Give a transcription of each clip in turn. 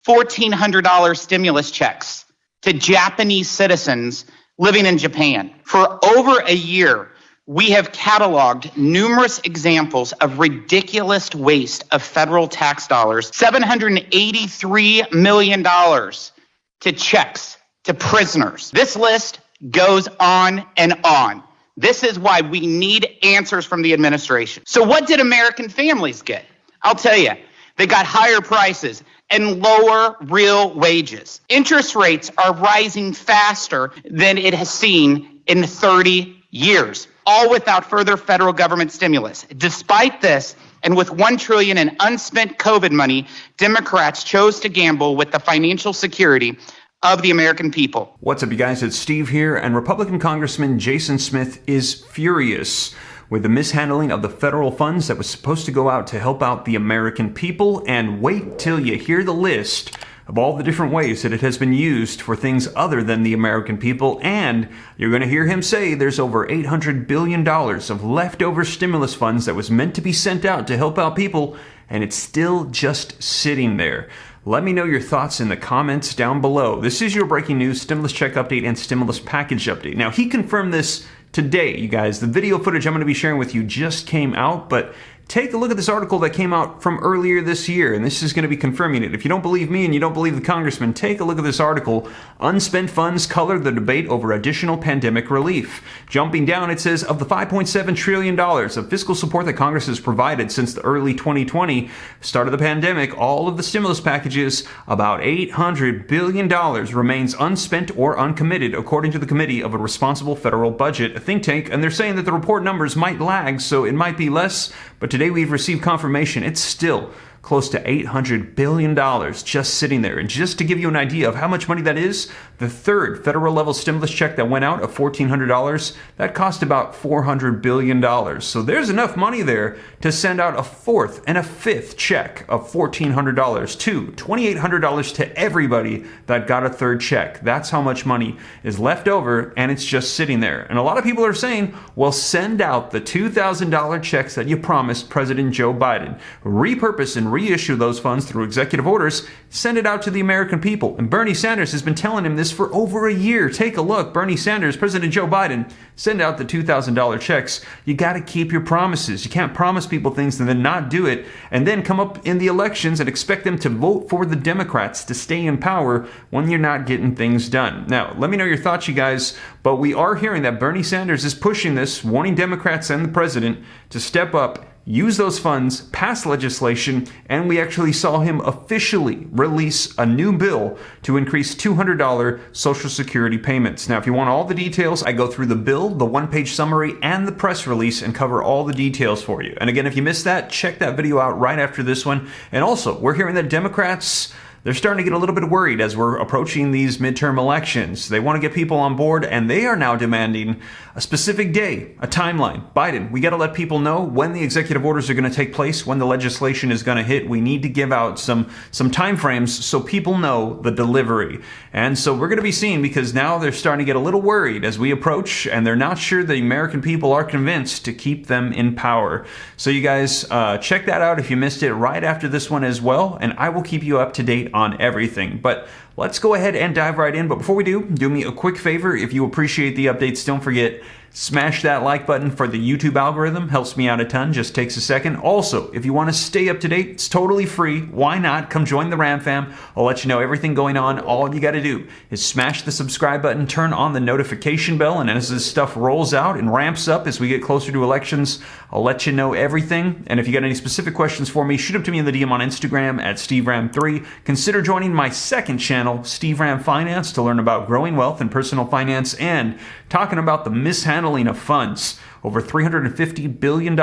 $1,400 stimulus checks to Japanese citizens living in Japan. For over a year, we have cataloged numerous examples of ridiculous waste of federal tax dollars, $783 million to checks to prisoners. This list goes on and on. This is why we need answers from the administration. So what did American families get? I'll tell you, they got higher prices and lower real wages. Interest rates are rising faster than it has seen in 30 years, all without further federal government stimulus. Despite this, and with $1 trillion in unspent COVID money, Democrats chose to gamble with the financial security of the American people. What's up, you guys? It's Steve here, and Republican Congressman Jason Smith is furious with the mishandling of the federal funds that was supposed to go out to help out the American people. And wait till you hear the list of all the different ways that it has been used for things other than the American people. And you're going to hear him say there's over $800 billion of leftover stimulus funds that was meant to be sent out to help out people, and it's still just sitting there. Let me know your thoughts in the comments down below. This is your breaking news stimulus check update and stimulus package update. Now, he confirmed this today, you guys. The video footage I'm going to be sharing with you just came out, but take a look at this article that came out from earlier this year, and this is going to be confirming it. If you don't believe me and you don't believe the congressman, take a look at this article. Unspent funds color the debate over additional pandemic relief. Jumping down, it says, of the $5.7 trillion of fiscal support that Congress has provided since the early 2020 start of the pandemic, all of the stimulus packages, about $800 billion remains unspent or uncommitted, according to the Committee of a Responsible Federal Budget, a think tank, and they're saying that the report numbers might lag, so it might be less, but today we've received confirmation it's still close to $800 billion just sitting there. And just to give you an idea of how much money that is, the third federal level stimulus check that went out of $1,400, that cost about $400 billion. So there's enough money there to send out a fourth and a fifth check of $1,400 to $2,800 to everybody that got a third check. That's how much money is left over, and it's just sitting there. And a lot of people are saying, well, send out the $2,000 checks that you promised President Joe Biden. Repurpose and reissue those funds through executive orders, send it out to the American people. And Bernie Sanders has been telling him this for over a year. Take a look. Bernie Sanders, President Joe Biden, send out the $2,000 checks. You got to keep your promises. You can't promise people things and then not do it, and then come up in the elections and expect them to vote for the Democrats to stay in power when you're not getting things done. Now, let me know your thoughts, you guys, but we are hearing that Bernie Sanders is pushing this, warning Democrats and the president to step up, use those funds, pass legislation, and we actually saw him officially release a new bill to increase $200 Social Security payments. Now, if you want all the details, I go through the bill, the one-page summary, and the press release and cover all the details for you. And again, if you missed that, check that video out right after this one. And also, we're hearing that Democrats, they're starting to get a little bit worried as we're approaching these midterm elections. They want to get people on board, and they are now demanding a specific day, a timeline. Biden, we got to let people know when the executive orders are going to take place, when the legislation is going to hit. We need to give out some time frames so people know the delivery. And so we're going to be seeing, because now they're starting to get a little worried as we approach, and they're not sure the American people are convinced to keep them in power. So you guys, check that out if you missed it right after this one as well, and I will keep you up to date on everything. But let's go ahead and dive right in. But before we do me a quick favor. If you appreciate the updates, don't forget, smash that like button for the YouTube algorithm. Helps me out a ton. Just takes a second. Also, if you want to stay up to date, it's totally free. Why not? Come join the Ram Fam. I'll let you know everything going on. All you got to do is smash the subscribe button, turn on the notification bell, and as this stuff rolls out and ramps up as we get closer to elections, I'll let you know everything. And if you got any specific questions for me, shoot them to me in the DM on Instagram at SteveRam3. Consider joining my second channel, Steve Ram Finance, to learn about growing wealth and personal finance and talking about the mishandling of funds. Over $350 billion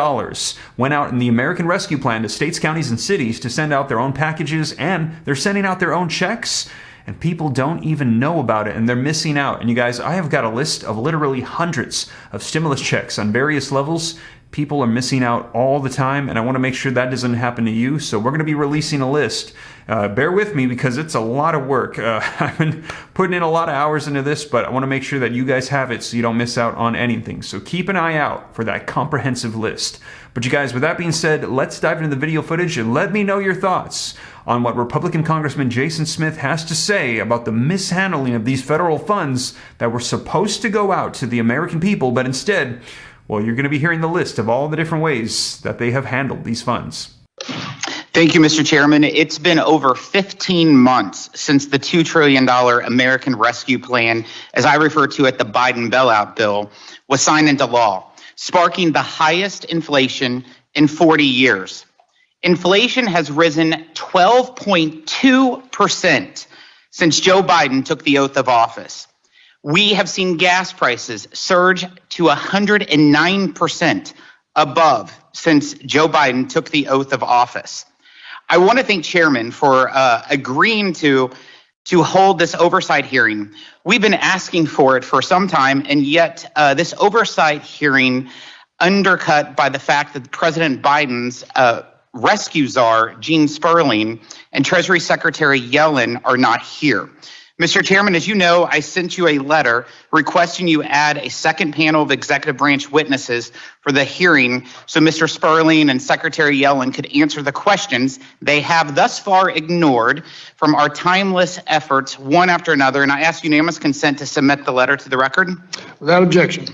went out in the American Rescue Plan to states, counties, and cities to send out their own packages, and they're sending out their own checks, and people don't even know about it, and they're missing out. And you guys, I have got a list of literally hundreds of stimulus checks on various levels. People are missing out all the time, and I want to make sure that doesn't happen to you. So we're going to be releasing a list. Bear with me because it's a lot of work. I've been putting in a lot of hours into this, but I want to make sure that you guys have it so you don't miss out on anything. So keep an eye out for that comprehensive list. But you guys, with that being said, let's dive into the video footage and let me know your thoughts on what Republican Congressman Jason Smith has to say about the mishandling of these federal funds that were supposed to go out to the American people, but instead, well, you're going to be hearing the list of all the different ways that they have handled these funds. Thank you, Mr. Chairman. It's been over 15 months since the $2 trillion American Rescue Plan, as I refer to it, the Biden bailout bill, was signed into law, sparking the highest inflation in 40 years. Inflation has risen 12.2% since Joe Biden took the oath of office. We have seen gas prices surge to 109% above since Joe Biden took the oath of office. I want to thank Chairman for agreeing to hold this oversight hearing. We've been asking for it for some time, and yet this oversight hearing undercut by the fact that President Biden's rescue czar, Gene Sperling, and Treasury Secretary Yellen are not here. Mr. Chairman, as you know, I sent you a letter requesting you add a second panel of executive branch witnesses for the hearing so Mr. Sperling and Secretary Yellen could answer the questions they have thus far ignored from our timeless efforts, one after another. And I ask unanimous consent to submit the letter to the record. Without objection.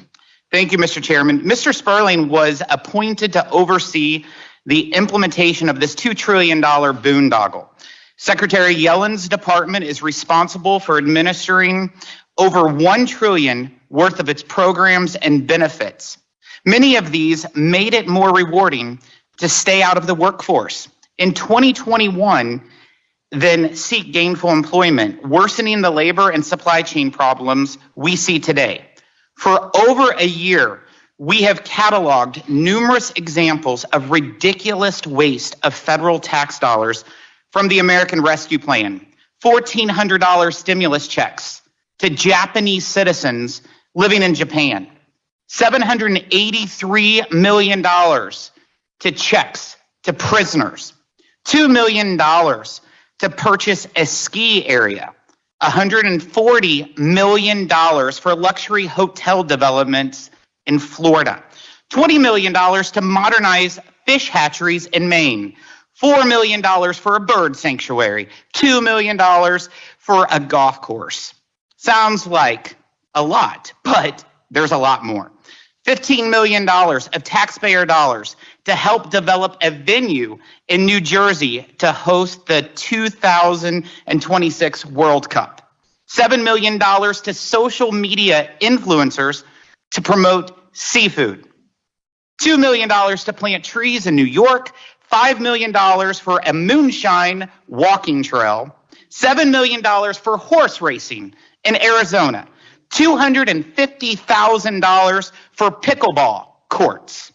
Thank you, Mr. Chairman. Mr. Sperling was appointed to oversee the implementation of this $2 trillion boondoggle. Secretary Yellen's department is responsible for administering over $1 trillion worth of its programs and benefits. Many of these made it more rewarding to stay out of the workforce. In 2021, then seek gainful employment, worsening the labor and supply chain problems we see today. For over a year, we have cataloged numerous examples of ridiculous waste of federal tax dollars from the American Rescue Plan, $1,400 stimulus checks to Japanese citizens living in Japan, $783 million to checks to prisoners, $2 million to purchase a ski area, $140 million for luxury hotel developments in Florida, $20 million to modernize fish hatcheries in Maine, $4 million for a bird sanctuary, $2 million for a golf course. Sounds like a lot, but there's a lot more. $15 million of taxpayer dollars to help develop a venue in New Jersey to host the 2026 World Cup. $7 million to social media influencers to promote seafood. $2 million to plant trees in New York. $5 million for a moonshine walking trail, $7 million for horse racing in Arizona, $250,000 for pickleball courts,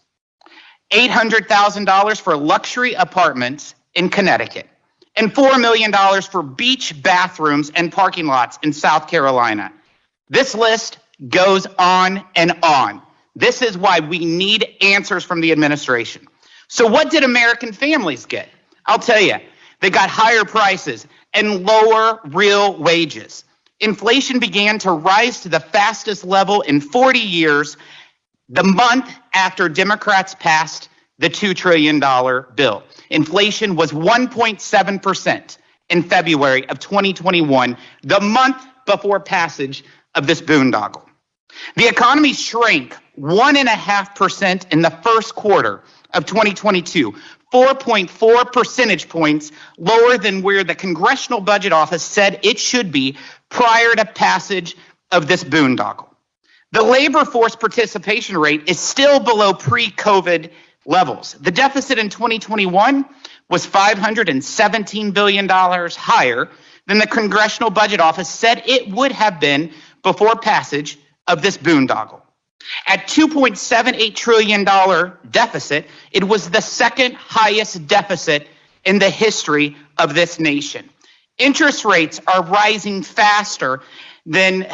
$800,000 for luxury apartments in Connecticut, and $4 million for beach bathrooms and parking lots in South Carolina. This list goes on and on. This is why we need answers from the administration. So what did American families get? I'll tell you, they got higher prices and lower real wages. Inflation began to rise to the fastest level in 40 years the month after Democrats passed the $2 trillion bill. Inflation was 1.7% in February of 2021, the month before passage of this boondoggle. The economy shrank 1.5% in the first quarter of 2022, 4.4 percentage points lower than where the Congressional Budget Office said it should be prior to passage of this boondoggle. The labor force participation rate is still below pre-COVID levels. The deficit in 2021 was $517 billion higher than the Congressional Budget Office said it would have been before passage of this boondoggle. At $2.78 trillion deficit, it was the second highest deficit in the history of this nation. Interest rates are rising faster than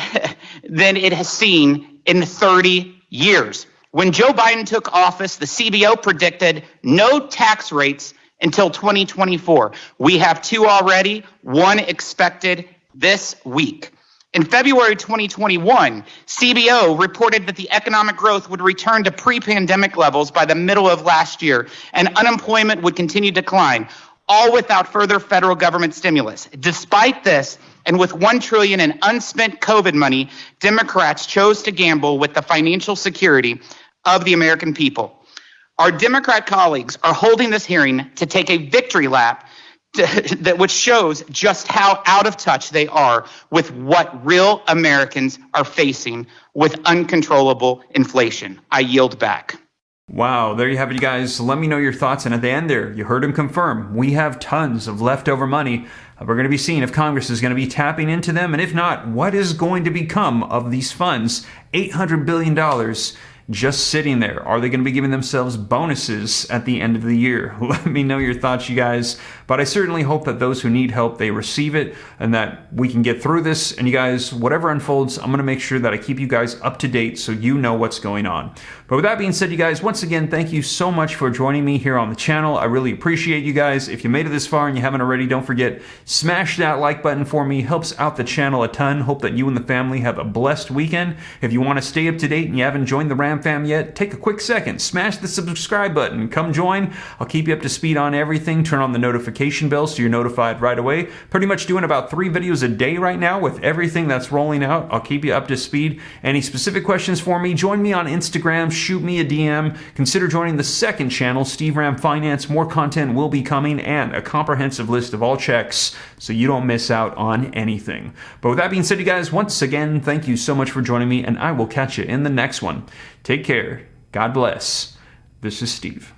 it has seen in 30 years. When Joe Biden took office, the CBO predicted no tax rates until 2024. We have two already, one expected this week. In February 2021, CBO reported that the economic growth would return to pre-pandemic levels by the middle of last year, and unemployment would continue to decline. all without further federal government stimulus. Despite this, and with $1 trillion in unspent COVID money, Democrats chose to gamble with the financial security of the American people. Our Democrat colleagues are holding this hearing to take a victory lap which shows just how out of touch they are with what real Americans are facing with uncontrollable inflation. I yield back. Wow, there you have it, you guys. Let me know your thoughts. And at the end there, you heard him confirm, we have tons of leftover money. We're going to be seeing if Congress is going to be tapping into them. And if not, what is going to become of these funds? $800 billion just sitting there. Are they going to be giving themselves bonuses at the end of the year? Let me know your thoughts, you guys. But I certainly hope that those who need help, they receive it and that we can get through this. And you guys, whatever unfolds, I'm going to make sure that I keep you guys up to date so you know what's going on. But with that being said, you guys, once again, thank you so much for joining me here on the channel. I really appreciate you guys. If you made it this far and you haven't already, don't forget, smash that like button for me. Helps out the channel a ton. Hope that you and the family have a blessed weekend. If you want to stay up to date and you haven't joined the Ram Fam yet, take a quick second, smash the subscribe button, come join. I'll keep you up to speed on everything. Turn on the notification bell so you're notified right away. Pretty much doing about 3 videos a day right now with everything that's rolling out. I'll keep you up to speed. Any specific questions for me, join me on Instagram, shoot me a DM. Consider joining the second channel, Steve Ram Finance. More content will be coming and a comprehensive list of all checks so you don't miss out on anything. But with that being said, you guys, once again, thank you so much for joining me, and I will catch you in the next one. Take care. God bless. This is Steve.